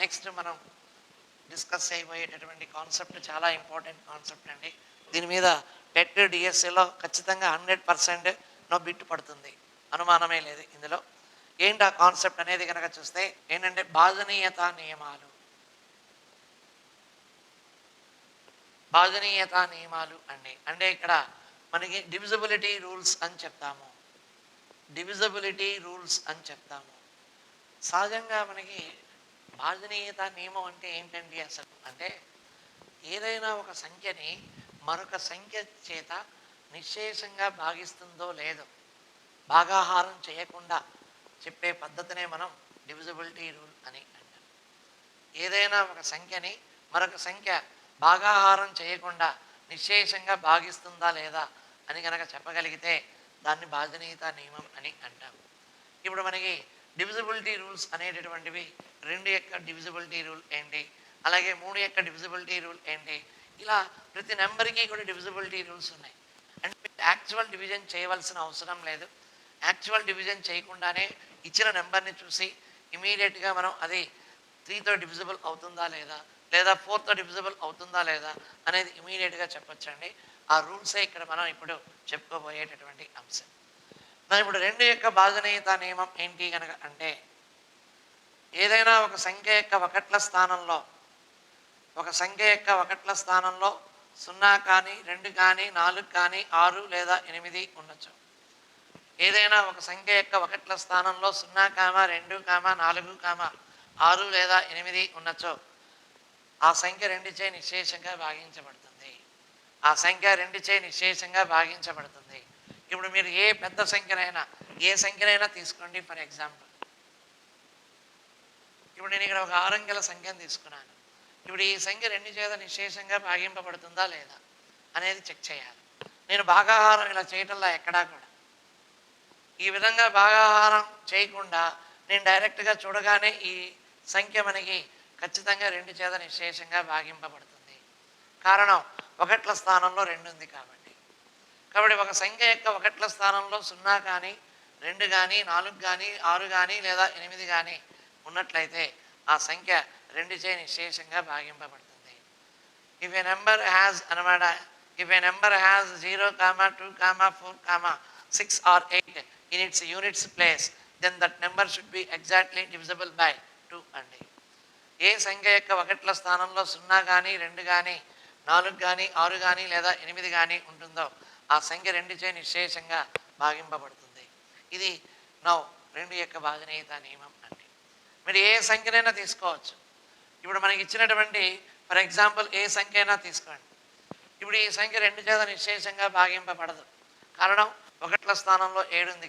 Next మనం discuss చేయబోయేటటువంటి concept చాలా important concept అండి. దీని మీద టెట్ డిఎస్సిలో ఖచ్చితంగా 100% బిట్టు పడుతుంది, అనుమానమే లేదు ఇందులో. ఏంటి ఆ కాన్సెప్ట్ అనేది కనుక చూస్తే ఏంటంటే భాజనీయత నియమాలు. భాజనీయత నియమాలు అంటే ఇక్కడ మనకి డివిజిబిలిటీ రూల్స్ అని చెప్తాము. డివిజిబిలిటీ రూల్స్ అని చెప్తాము. సహజంగా మనకి భాజనీయత నియమం అంటే ఏంటండి అసలు అంటే ఏదైనా ఒక సంఖ్యని మరొక సంఖ్య చేత నిశ్శేషంగా భాగిస్తుందో లేదో భాగాహారం చేయకుండా చెప్పే పద్ధతినే మనం డివిజిబిలిటీ రూల్ అని అంటాం. ఏదైనా ఒక సంఖ్యని మరొక సంఖ్య భాగాహారం చేయకుండా నిశ్శేషంగా భాగిస్తుందా లేదా అని కనుక చెప్పగలిగితే దాన్ని భాజనీయత నియమం అని అంటాం. ఇప్పుడు మనకి డివిజిబిలిటీ రూల్స్ అనేటటువంటివి 2 యొక్క డివిజిబిలిటీ రూల్ ఏంటి, అలాగే 3 యొక్క డివిజిబిలిటీ రూల్ ఏంటి, ఇలా ప్రతి నెంబర్కి కూడా డివిజిబిలిటీ రూల్స్ ఉన్నాయి. అంటే యాక్చువల్ డివిజన్ చేయవలసిన అవసరం లేదు. యాక్చువల్ డివిజన్ చేయకుండానే ఇచ్చిన నెంబర్ని చూసి ఇమీడియట్గా మనం అది 3తో డివిజిబుల్ అవుతుందా లేదా, లేదా 4తో డివిజిబుల్ అవుతుందా లేదా అనేది ఇమీడియట్గా చెప్పొచ్చండి. ఆ రూల్సే ఇక్కడ మనం ఇప్పుడు చెప్పుకోబోయేటటువంటి అంశం. ఇప్పుడు 2 యొక్క భాజనీయత నియమం ఏంటి కనుక అంటే ఏదైనా ఒక సంఖ్య యొక్క ఒకట్ల స్థానంలో 0 కానీ 2 కానీ 4 కానీ 6 లేదా 8 ఉండొచ్చు. ఏదైనా ఒక సంఖ్య యొక్క ఒకట్ల స్థానంలో 0, 2, 4, 6 లేదా 8 ఉండొచ్చో ఆ సంఖ్య 2చే నిశ్శేషంగా భాగించబడుతుంది. ఆ సంఖ్య 2చే నిశ్శేషంగా భాగించబడుతుంది. ఇప్పుడు మీరు ఏ పెద్ద సంఖ్యనైనా తీసుకోండి. ఫర్ ఎగ్జాంపుల్ ఇప్పుడు నేను ఇక్కడ ఒక 6 అంకెల సంఖ్యను తీసుకున్నాను. ఇప్పుడు ఈ సంఖ్య 2 చేత నిశ్శేషంగా భాగింపబడుతుందా లేదా అనేది చెక్ చేయాలి. నేను భాగాహారం ఇలా చేయటంలో ఎక్కడా కూడా ఈ విధంగా భాగాహారం చేయకుండా నేను డైరెక్ట్గా చూడగానే ఈ సంఖ్య మనకి ఖచ్చితంగా 2 చేత నిశ్శేషంగా భాగింపబడుతుంది. కారణం ఒకట్ల స్థానంలో 2 ఉంది కాబట్టి ఒక సంఖ్య యొక్క ఒకట్ల స్థానంలో 0 కానీ 2 కానీ 4 కానీ 6 కానీ లేదా 8 కానీ ఉన్నట్లయితే ఆ సంఖ్య 2చే నిశ్శేషంగా భాగింపబడుతుంది. If a number has 0, 2, 4, 6 or 8 in its units place, then that number should be exactly divisible by 2 అండి. ఏ సంఖ్య యొక్క ఒకట్ల స్థానంలో 0 కానీ 2 కానీ 4 కానీ 6 కానీ లేదా 8 కానీ ఉంటుందో ఆ సంఖ్య 2చే నిశ్శేషంగా భాగింపబడుతుంది. ఇది 2 యొక్క భాజనీయత నియమం అండి. మీరు ఏ సంఖ్యనైనా తీసుకోవచ్చు. ఇప్పుడు మనకి ఇచ్చినటువంటి ఫర్ ఎగ్జాంపుల్ ఏ సంఖ్య అయినా తీసుకోండి. ఇప్పుడు ఈ సంఖ్య 2 చేత నిశ్శేషంగా భాగింపబడదు. కారణం ఒకట్ల స్థానంలో 7 ఉంది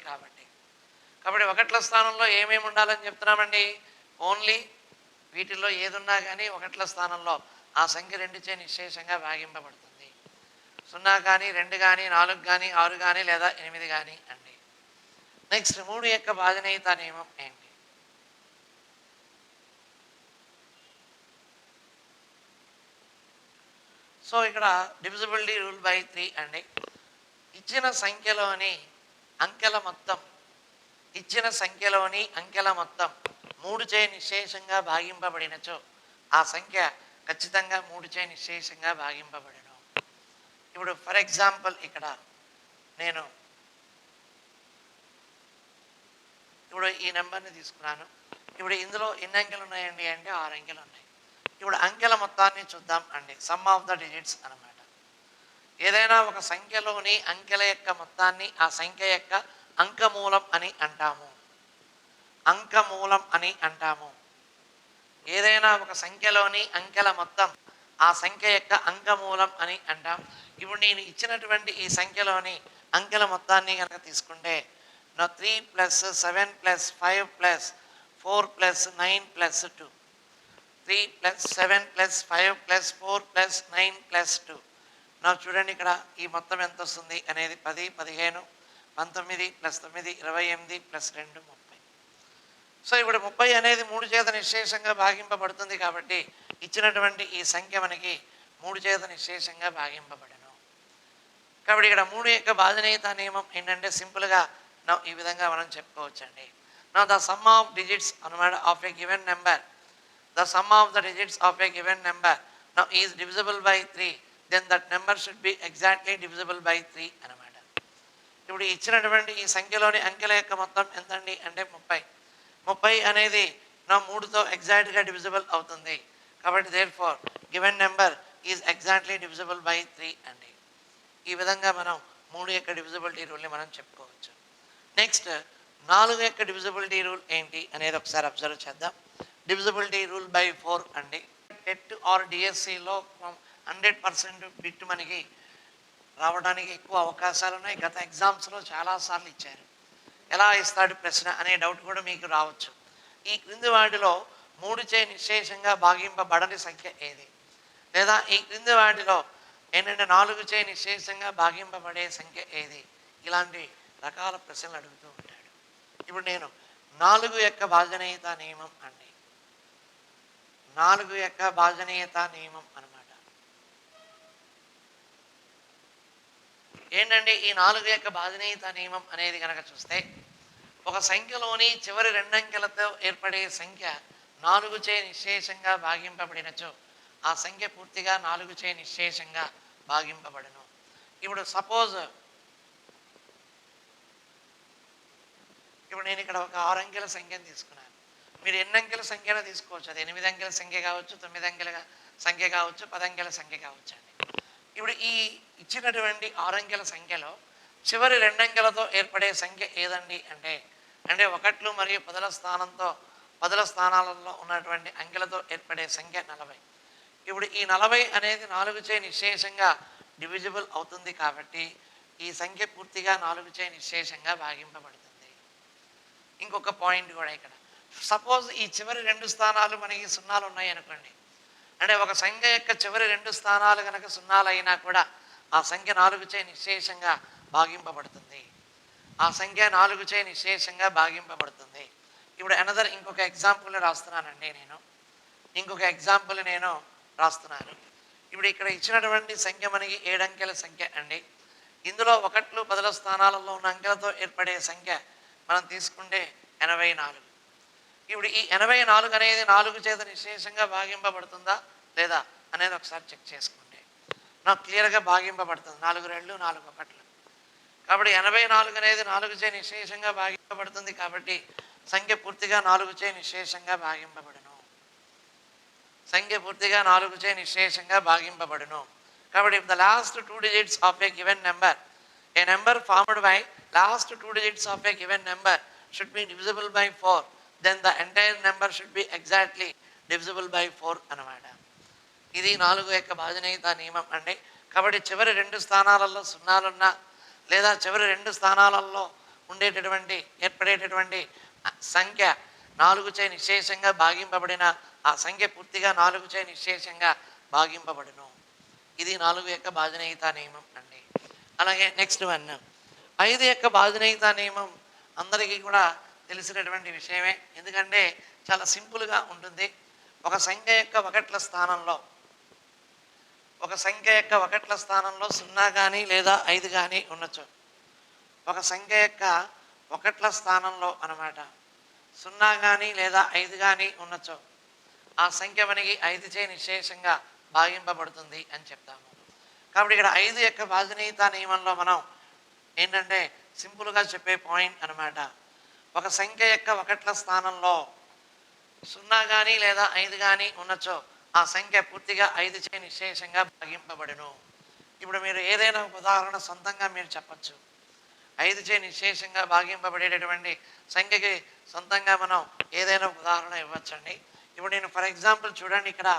కాబట్టి ఒకట్ల స్థానంలో ఏమేమి ఉండాలని చెప్తున్నామండి? ఓన్లీ వీటిల్లో ఏదున్నా కానీ ఒకట్ల స్థానంలో ఆ సంఖ్య 2చే నిశ్శేషంగా భాగింపబడుతుంది. 0 కానీ 2 కానీ 4 కానీ 6 కానీ లేదా 8 కానీ అండి. నెక్స్ట్ 3 యొక్క భాజనీయత నియమం ఏంటి? సో ఇక్కడ డివిజిబిలిటీ రూల్ బై 3 అండి. ఇచ్చిన సంఖ్యలోని అంకెల మొత్తం 3చే నిశ్శేషంగా భాగింపబడినచో ఆ సంఖ్య ఖచ్చితంగా 3చే నిశ్శేషంగా భాగింపబడను. ఇప్పుడు ఫర్ ఎగ్జాంపుల్ ఇక్కడ నేను ఇప్పుడు ఈ నెంబర్ని తీసుకున్నాను. ఇప్పుడు ఇందులో ఎన్ని అంకెలు ఉన్నాయండి అంటే 6 అంకెలు ఉన్నాయి. ఇప్పుడు అంకెల మొత్తాన్ని చూద్దాం అండి. సమ్ ఆఫ్ ద డిజిట్స్ అన్నమాట. ఏదైనా ఒక సంఖ్యలోని అంకెల యొక్క మొత్తాన్ని ఆ సంఖ్య యొక్క అంకమూలం అని అంటాము. ఏదైనా ఒక సంఖ్యలోని అంకెల మొత్తం ఆ సంఖ్య యొక్క అంకమూలం అని అంటాం. ఇప్పుడు నేను ఇచ్చినటువంటి ఈ సంఖ్యలోని అంకెల మొత్తాన్ని కనుక తీసుకుంటే 3 + 7 + 5 + 4 + 9 + 2 3 + 7 + 5 + 4 + 9 + 2 చూడండి ఇక్కడ ఈ మొత్తం ఎంత వస్తుంది అనేది 10, 15, 19 + 9 28 + 2 30. సో ఇప్పుడు 30 అనేది 3 చేత నిశ్శేషంగా భాగింపబడుతుంది కాబట్టి ఇచ్చినటువంటి ఈ సంఖ్య మనకి 3 చేత నిశ్శేషంగా భాగింపబడను. కాబట్టి ఇక్కడ 3 యొక్క భాజనీయత నియమం ఏంటంటే సింపుల్గా ఈ విధంగా మనం చెప్పుకోవచ్చండి. ద సమ్ ఆఫ్ డిజిట్స్ అన్నమాట of a given number the sum of the digits of a given number now is divisible by 3, then that number should be exactly divisible by 3 అన్నమాట. ఇప్పుడు ఇచ్చినటువంటి ఈ సంఖ్యలోని అంకెల యొక్క మొత్తం ఎంతండి అంటే 30. 30 అనేది నా 3తో ఎగ్జాక్ట్గా డివిజిబుల్ అవుతుంది. కాబట్టి therefore given number is exactly divisible by 3 అండి. ఈ విధంగా మనం 3 యొక్క డివిజిబిలిటీ రూల్ని మనం చెప్పుకోవచ్చు. నెక్స్ట్ 4 యొక్క డివిజిబిలిటీ రూల్ ఏంటి అనేది ఒకసారి అబ్జర్వ్ చేద్దాం. డివిజిబిలిటీ రూల్ బై 4 అండి. టెట్ ఆర్ డిఎస్సిలో 100% బిట్ మనకి రావడానికి ఎక్కువ అవకాశాలు ఉన్నాయి. గత ఎగ్జామ్స్లో చాలాసార్లు ఇచ్చారు. ఎలా ఇస్తాడు ప్రశ్న అనే డౌట్ కూడా మీకు రావచ్చు. ఈ క్రింది వాటిలో 3చే నిశ్శేషంగా భాగింపబడని సంఖ్య ఏది? లేదా ఈ క్రింది వాటిలో ఏంటంటే 4చే నిశ్శేషంగా భాగింపబడే సంఖ్య ఏది? ఇలాంటి రకాల ప్రశ్నలు అడుగుతూ ఉంటాడు. ఇప్పుడు నేను 4 యొక్క భాజనీయత నియమం అండి. 4 యొక్క భాజనీయత నియమం అనమాట. ఏంటంటే ఈ 4 యొక్క భాజనీయత నియమం అనేది కనుక చూస్తే, ఒక సంఖ్యలోని చివరి 2 అంకెలతో ఏర్పడే సంఖ్య 4చే నిశ్శేషంగా భాగింపబడినచో ఆ సంఖ్య పూర్తిగా 4చే నిశ్శేషంగా భాగింపబడను. ఇప్పుడు సపోజ్ ఇప్పుడు నేను ఇక్కడ ఒక 6 అంకెల సంఖ్యను తీసుకున్నాను. మీరు ఎన్ని అంకెల సంఖ్యను తీసుకోవచ్చు. అది 8 అంకెల సంఖ్య కావచ్చు, 9 అంకెల సంఖ్య కావచ్చు, 10 అంకెల సంఖ్య కావచ్చు అండి. ఇప్పుడు ఈ ఇచ్చినటువంటి 6 అంకెల సంఖ్యలో చివరి 2 అంకెలతో ఏర్పడే సంఖ్య ఏదండి అంటే 1 మరియు 10ల స్థానాలలో ఉన్నటువంటి అంకెలతో ఏర్పడే సంఖ్య 40. ఇప్పుడు ఈ 40 అనేది 4చే నిశ్శేషంగా డివిజిబుల్ అవుతుంది. కాబట్టి ఈ సంఖ్య పూర్తిగా 4చే నిశ్శేషంగా భాగింపబడుతుంది. ఇంకొక పాయింట్ కూడా ఇక్కడ, సపోజ్ ఈ చివరి 2 స్థానాలు మనకి సున్నాలు ఉన్నాయి అనుకోండి. అంటే ఒక సంఖ్య యొక్క చివరి 2 స్థానాలు కనుక సున్నాలు అయినా కూడా ఆ సంఖ్య 4చే నిశ్శేషంగా భాగింపబడుతుంది. ఆ సంఖ్య 4చే నిశ్శేషంగా భాగింపబడుతుంది. ఇప్పుడు ఇంకొక ఎగ్జాంపుల్ రాస్తున్నానండి. ఇంకొక ఎగ్జాంపుల్ నేను రాస్తున్నాను. ఇప్పుడు ఇక్కడ ఇచ్చినటువంటి సంఖ్య మనకి 7 అంకెల సంఖ్య అండి. ఇందులో 1, 10ల స్థానాలలో ఉన్న అంకెలతో ఏర్పడే సంఖ్య మనం తీసుకుంటే 84. ఇప్పుడు ఈ 84 అనేది 4 చేత నిశ్శేషంగా భాగింపబడుతుందా లేదా అనేది ఒకసారి చెక్ చేసుకుంటే నాకు క్లియర్గా భాగింపబడుతుంది. 4 2 4 1. కాబట్టి 84 అనేది 4చే నిశ్శేషంగా భాగింపబడుతుంది. కాబట్టి సంఖ్య పూర్తిగా 4చే నిశ్శేషంగా భాగింపబడును. సంఖ్య పూర్తిగా 4చే నిశ్శేషంగా భాగింపబడును. కాబట్టి the last 2 digits of a given number, a number formed by last 2 digits of a given number should be divisible by 4, then the entire number should be exactly divisible by 4 అన్నమాట. ఇది 4 యొక్క భాజనీయత నియమం అండి. కాబట్టి చివరి 2 స్థానాలలో సున్నాలున్నా లేదా చివరి 2 స్థానాలలో ఏర్పడేటటువంటి సంఖ్య 4చే నిశ్శేషంగా భాగింపబడిన ఆ సంఖ్య పూర్తిగా 4చే నిశ్శేషంగా భాగింపబడును. ఇది 4 యొక్క భాజనీయత నియమం అండి. అలాగే నెక్స్ట్ 5 యొక్క భాజనీయత నియమం అందరికీ కూడా తెలిసినటువంటి విషయమే. ఎందుకంటే చాలా సింపుల్గా ఉంటుంది. ఒక సంఖ్య యొక్క 1ల స్థానంలో 0 కానీ లేదా 5 కానీ ఉండొచ్చు. ఒక సంఖ్య యొక్క 1ల స్థానంలో అన్నమాట 0 కానీ లేదా 5 కానీ ఉండొచ్చు. ఆ సంఖ్య మనకి 5చే నిశ్శేషంగా భాగింపబడుతుంది అని చెప్తాము. కాబట్టి ఇక్కడ 5 యొక్క భాజనీయత నియమంలో మనం ఏంటంటే సింపుల్గా చెప్పే పాయింట్ అన్నమాట. ఒక సంఖ్య యొక్క 1ల స్థానంలో 0 కానీ లేదా 5 కానీ ఉండొచ్చో ఆ సంఖ్య పూర్తిగా 5చే నిశ్శేషంగా భాగింపబడును. ఇప్పుడు మీరు ఏదైనా ఒక ఉదాహరణ సొంతంగా మీరు చెప్పచ్చు. 5చే నిశ్శేషంగా భాగింపబడేటటువంటి సంఖ్యకి సొంతంగా మనం ఏదైనా ఒక ఉదాహరణ ఇవ్వచ్చండి. ఇప్పుడు నేను ఫర్ ఎగ్జాంపుల్ చూడండి, ఇక్కడ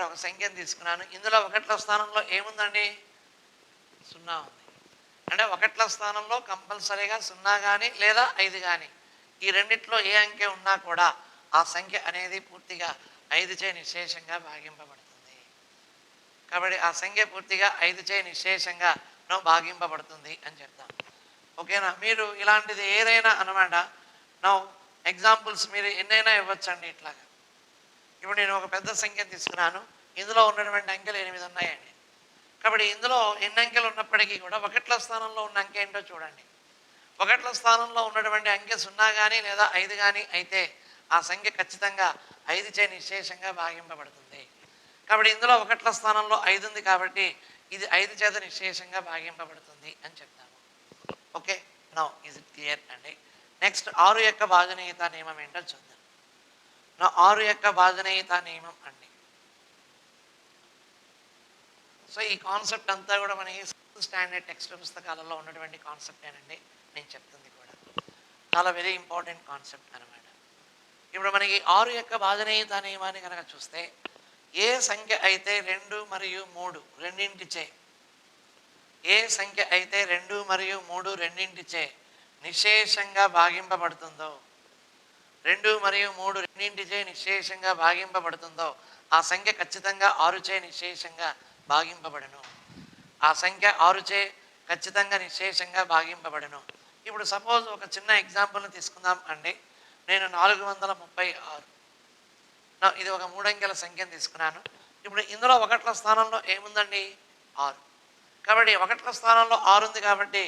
ఒక సంఖ్యను తీసుకున్నాను. ఇందులో 1ల స్థానంలో ఏముందండి? 0 ఉంది. అంటే 1ల స్థానంలో కంపల్సరీగా 0 కానీ లేదా 5 కానీ ఈ రెండిట్లో ఏ అంకె ఉన్నా కూడా ఆ సంఖ్య అనేది పూర్తిగా 5చే నిశ్శేషంగా భాగింపబడుతుంది. కాబట్టి ఆ సంఖ్య పూర్తిగా 5చే నిశ్శేషంగా భాగింపబడుతుంది అని చెప్తాం. ఓకేనా? మీరు ఇలాంటిది ఏదైనా అన్నమాట ఎగ్జాంపుల్స్ మీరు ఎన్నైనా ఇవ్వచ్చండి ఇట్లాగా. ఇప్పుడు నేను ఒక పెద్ద సంఖ్యను తీసుకున్నాను. ఇందులో ఉన్నటువంటి అంకెలు 8 ఉన్నాయండి. కాబట్టి ఇందులో ఎన్ని అంకెలు ఉన్నప్పటికీ కూడా 1ల స్థానంలో ఉన్న అంకె ఏంటో చూడండి. 1ల స్థానంలో ఉన్నటువంటి అంకె 0 కానీ లేదా 5 కానీ అయితే ఆ సంఖ్య ఖచ్చితంగా 5 చే నిశ్శేషంగా భాగింపబడుతుంది. కాబట్టి ఇందులో ఒకట్ల స్థానంలో 5 ఉంది కాబట్టి ఇది 5 చేత నిశ్శేషంగా భాగింపబడుతుంది అని చెప్తాము. Okay, now is it clear అండి. నెక్స్ట్ 6 యొక్క భాజనీయత నియమం ఏంటో చూద్దాం. నా 6 యొక్క భాజనీయత నియమం అండి. సో ఈ కాన్సెప్ట్ అంతా కూడా మనకి స్టాండర్డ్ టెక్స్ట్ పుస్తకాలలో ఉన్నటువంటి కాన్సెప్టేనండి నేను చెప్తుంది కూడా. చాలా వెరీ ఇంపార్టెంట్ కాన్సెప్ట్ అనమాట. ఇప్పుడు మనకి 6 యొక్క భాజనీయత నియమాన్ని కనుక చూస్తే ఏ సంఖ్య అయితే 2 మరియు 3 రెండింటిచే ఏ సంఖ్య అయితే 2 మరియు 3 రెండింటిచే నిశ్శేషంగా భాగింపబడుతుందో 2 మరియు 3 రెండింటిచే నిశ్శేషంగా భాగింపబడుతుందో ఆ సంఖ్య ఖచ్చితంగా 6 చే నిశ్శేషంగా భాగింపబడను. ఆ సంఖ్య 6 చే ఖచ్చితంగా నిశ్శేషంగా భాగింపబడను. ఇప్పుడు సపోజ్ ఒక చిన్న ఎగ్జాంపుల్ని తీసుకుందాం అండి. నేను 436 ఇది ఒక 3 అంకెల సంఖ్యను తీసుకున్నాను. ఇప్పుడు ఇందులో ఒకట్ల స్థానంలో ఏముందండి? 6. కాబట్టి ఒకట్ల స్థానంలో 6 ఉంది కాబట్టి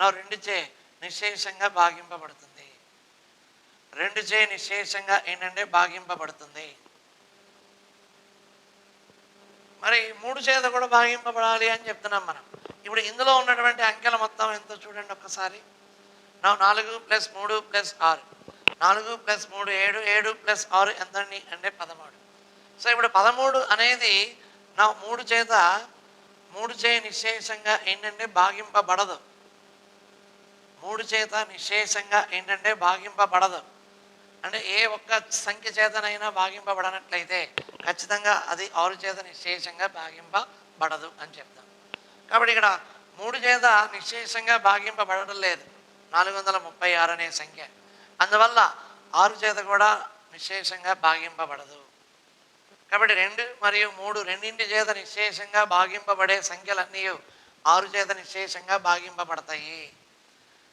నా 2 చే నిశ్శేషంగా భాగింపబడుతుంది. 2 చే నిశ్శేషంగా ఏంటంటే భాగింపబడుతుంది. మరి 3 చేత కూడా భాగింపబడాలి అని చెప్తున్నాం మనం. ఇప్పుడు ఇందులో ఉన్నటువంటి అంకెల మొత్తం ఎంతో చూడండి ఒక్కసారి. 4 + 3 + 6 4 + 3 7 7 + 6 ఎంతండి అంటే 13. సో ఇప్పుడు 13 అనేది నా 3 చే నిశ్శేషంగా ఏంటంటే భాగింపబడదు. 3 చేత నిశ్శేషంగా ఏంటంటే భాగింపబడదు. అంటే ఏ ఒక్క సంఖ్య చేతనైనా భాగింపబడనట్లయితే ఖచ్చితంగా అది 6 చేత నిశ్శేషంగా భాగింపబడదు అని చెప్తాం. కాబట్టి ఇక్కడ 3 చేత నిశ్శేషంగా భాగింపబడడం లేదు 436 అనే సంఖ్య. అందువల్ల 6 చేత కూడా నిశ్శేషంగా భాగింపబడదు. కాబట్టి 2 మరియు 3 రెండింటి చేత నిశ్శేషంగా భాగింపబడే సంఖ్యలన్నీ 6 చేత నిశ్శేషంగా భాగింపబడతాయి.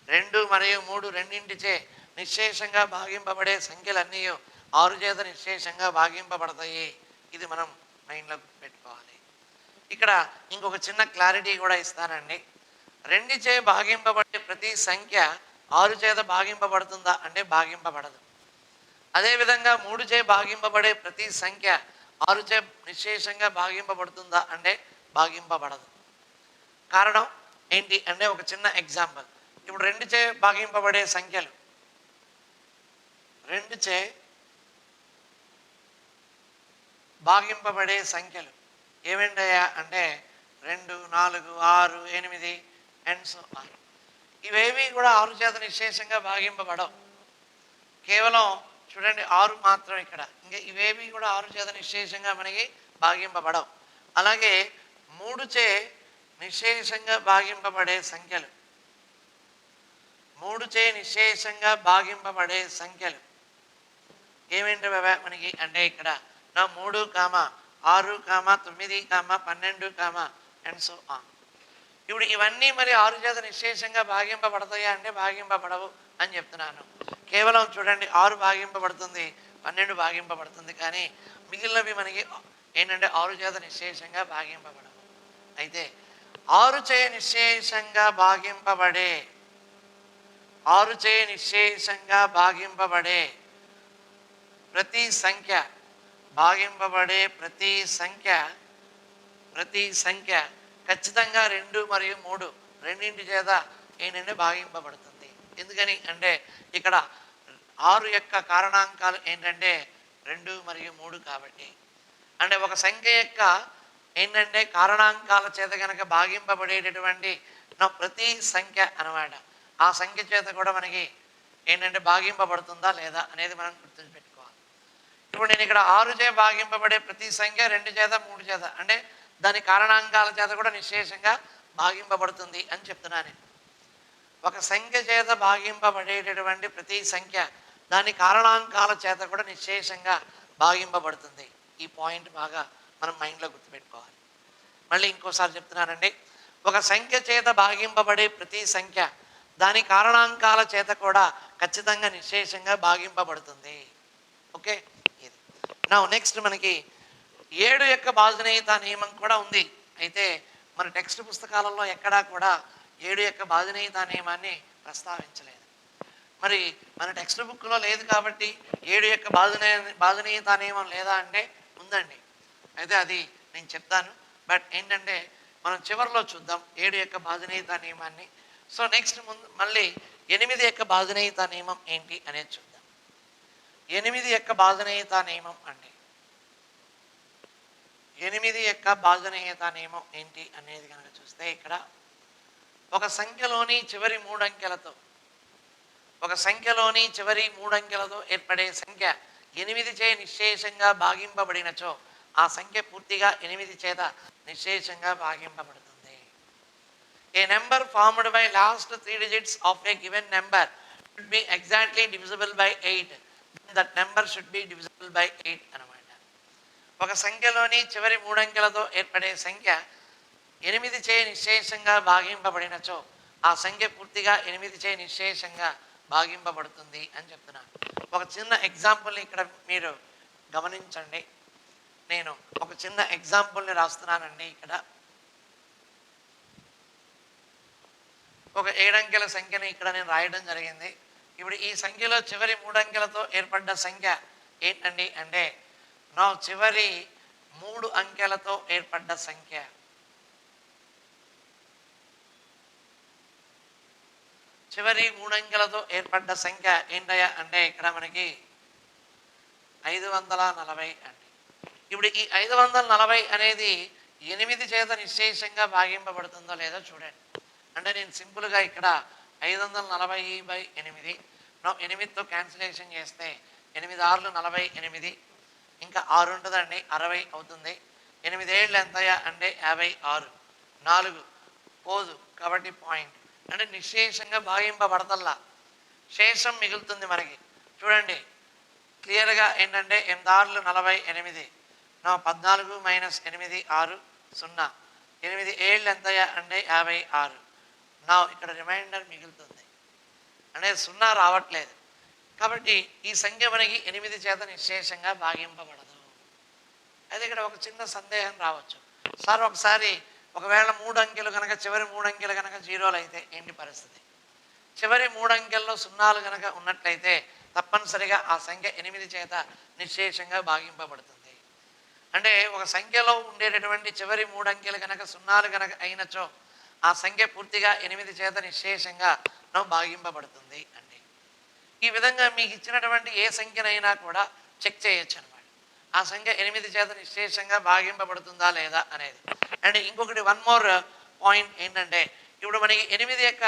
2 మరియు 3 రెండింటిచే నిశ్శేషంగా భాగింపబడే సంఖ్యలన్నీ 6 చేత నిశ్శేషంగా భాగింపబడతాయి. ఇది మనం మైండ్లో పెట్టుకోవాలి. ఇక్కడ ఇంకొక చిన్న క్లారిటీ కూడా ఇస్తానండి. 2 చే భాగింపబడే ప్రతి సంఖ్య 6 చేత భాగింపబడుతుందా అంటే భాగింపబడదు. అదేవిధంగా 3 చే భాగింపబడే ప్రతి సంఖ్య 6 చే నిశ్శేషంగా భాగింపబడుతుందా అంటే భాగింపబడదు. కారణం ఏంటి అంటే ఒక చిన్న ఎగ్జాంపుల్. ఇప్పుడు 2 చే భాగింపబడే సంఖ్యలు 2 చే భాగింపబడే సంఖ్యలు ఏమేంటయ్యా అంటే 2 4 6 8 అండ్ సో ఆన్. ఇవేవి కూడా 6 చేత నిశ్శేషంగా భాగింపబడవు. కేవలం చూడండి 6 మాత్రం ఇక్కడ. ఇంకా ఇవేవి కూడా 6 చేత నిశ్శేషంగా మనకి భాగింపబడవు. అలాగే 3 చే నిశ్శేషంగా భాగింపబడే సంఖ్యలు 3 చే నిశ్శేషంగా భాగింపబడే సంఖ్యలు ఏమేంటి మనకి అంటే ఇక్కడ 3, 6, 9, 12 అండ్ సో ఆన్. ఇప్పుడు ఇవన్నీ మరి 6 చేత నిశ్శేషంగా భాగింపబడతాయా అంటే భాగింపబడవు అని చెప్తున్నాను. కేవలం చూడండి 6 భాగింపబడుతుంది, 12 భాగింపబడుతుంది, కానీ మిగిలినవి మనకి ఏంటంటే 6 చేత నిశ్శేషంగా భాగింపబడవు. అయితే 6 చే నిశ్శేషంగా భాగింపబడే 6 చే నిశ్శేషంగా భాగింపబడే ప్రతి సంఖ్య భాగింపబడే ప్రతి సంఖ్య ఖచ్చితంగా 2 మరియు 3 రెండింటి చేత ఏంటంటే భాగింపబడుతుంది. ఎందుకని అంటే ఇక్కడ 6 యొక్క కారణాంకాలు ఏంటంటే 2 మరియు 3 కాబట్టి. అంటే ఒక సంఖ్య యొక్క ఏంటంటే కారణాంకాల చేత కనుక భాగింపబడేటటువంటి ప్రతి సంఖ్య అన్నమాట. ఆ సంఖ్య చేత కూడా మనకి ఏంటంటే భాగింపబడుతుందా లేదా అనేది మనం గుర్తుపెట్టుకోవాలి. ఇప్పుడు నేను ఇక్కడ 6 చే భాగింపబడే ప్రతి సంఖ్య 2 చేత 3 చేత అంటే దాని కారణాంకాల చేత కూడా నిశ్శేషంగా భాగింపబడుతుంది అని చెప్తున్నాను. ఒక సంఖ్య చేత భాగింపబడేటటువంటి ప్రతి సంఖ్య దాని కారణాంకాల చేత కూడా నిశ్శేషంగా భాగింపబడుతుంది. ఈ పాయింట్ బాగా మనం మైండ్లో గుర్తుపెట్టుకోవాలి. మళ్ళీ ఇంకోసారి చెప్తున్నానండి. ఒక సంఖ్య చేత భాగింపబడే ప్రతి సంఖ్య దాని కారణాంకాల చేత కూడా ఖచ్చితంగా నిశ్శేషంగా భాగింపబడుతుంది. ఓకే, ఇది నా నెక్స్ట్ మనకి 7 యొక్క భాజనీయత నియమం కూడా ఉంది. అయితే మన టెక్స్ట్ పుస్తకాలలో ఎక్కడా కూడా 7 యొక్క భాజనీయత నియమాన్ని ప్రస్తావించలేదు. మరి మన టెక్స్ట్ బుక్లో లేదు కాబట్టి 7 యొక్క బాధనీయత నియమం లేదా అంటే ఉందండి. అయితే అది నేను చెప్తాను. బట్ ఏంటంటే మనం చివరిలో చూద్దాం 7 యొక్క బాధనీయత నియమాన్ని. సో నెక్స్ట్ ముందు మళ్ళీ 8 యొక్క బాధనీయత నియమం ఏంటి అనేది చూద్దాం. 8 యొక్క బాధనీయత నియమం అండి. 8 యొక్క బాధనీయత నియమం ఏంటి అనేది కనుక చూస్తే ఇక్కడ ఒక సంఖ్యలోని చివరి 3 అంకెలతో ఏర్పడే సంఖ్య 8 చే నిశ్శేషంగా భాగింపబడినచో ఆ సంఖ్య పూర్తిగా 8 చేత నిశ్శేషంగా భాగింపబడుతుంది. A number formed by last 3 digits of a given number should be exactly divisible by 8. That number should be divisible by 8 అన్నమాట. ఒక సంఖ్యలోని చివరి 3 అంకెలతో ఏర్పడే సంఖ్య 8 చే నిశ్శేషంగా భాగింపబడినచో ఆ సంఖ్య పూర్తిగా 8 చే నిశ్శేషంగా భాగింపబడుతుంది అని చెప్తున్నాను. ఒక చిన్న ఎగ్జాంపుల్ని ఇక్కడ మీరు గమనించండి. నేను ఒక చిన్న ఎగ్జాంపుల్ని రాస్తున్నానండి. ఇక్కడ ఒక 7 అంకెల సంఖ్యని ఇక్కడ నేను రాయడం జరిగింది. ఇప్పుడు ఈ సంఖ్యలో చివరి 3 అంకెలతో ఏర్పడ్డ సంఖ్య ఏంటండి అంటే నా చివరి 3 అంకెలతో ఏర్పడ్డ సంఖ్య ఏంటయ్యా అంటే ఇక్కడ మనకి 540 అండి. ఇప్పుడు ఈ 540 అనేది 8 చేత నిశ్శేషంగా భాగింపబడుతుందో లేదో చూడండి. అంటే నేను సింపుల్గా ఇక్కడ 540/8 నా 8తో క్యాన్సిలేషన్ చేస్తే 8 6 48, ఇంకా 6 ఉంటుందండి, 60 అవుతుంది. 8 ఏళ్ళు ఎంతయ్యా అంటే 56, 4 పోదు కాబట్టి పాయింట్. అంటే నిశ్శేషంగా భాగింపబడతల్లా, శేషం మిగులుతుంది మనకి. చూడండి క్లియర్గా ఏంటంటే 8 6 48, నా 14 - 8 6 0. 8 ఏళ్ళు ఎంతయ్యా అంటే 56. నా ఇక్కడ రిమైండర్ మిగులుతుంది అంటే 0 రావట్లేదు. కాబట్టి ఈ సంఖ్య మనకి 8 చేత నిశ్శేషంగా భాగింపబడదు. అయితే ఇక్కడ ఒక చిన్న సందేహం రావచ్చు, సార్ ఒకసారి ఒకవేళ 3 అంకెలు కనుక చివరి 3 అంకెలు కనుక 0లు అయితే ఏంటి పరిస్థితి? చివరి 3 అంకెల్లో 0లు కనుక ఉన్నట్లయితే తప్పనిసరిగా ఆ సంఖ్య 8 చేత నిశ్శేషంగా భాగింపబడుతుంది. అంటే ఒక సంఖ్యలో ఉండేటటువంటి చివరి 3 అంకెలు కనుక 0లు కనుక అయినచో ఆ సంఖ్య పూర్తిగా 8 చేత నిశ్శేషంగా భాగింపబడుతుంది అండి. ఈ విధంగా మీకు ఇచ్చినటువంటి ఏ సంఖ్యనైనా కూడా చెక్ చేయొచ్చు అనమాట, ఆ సంఖ్య 8 చేత నిశ్శేషంగా భాగింపబడుతుందా లేదా అనేది. అండ్ ఇంకొకటి వన్ మోర్ పాయింట్ ఏంటంటే ఇప్పుడు మనకి 8 యొక్క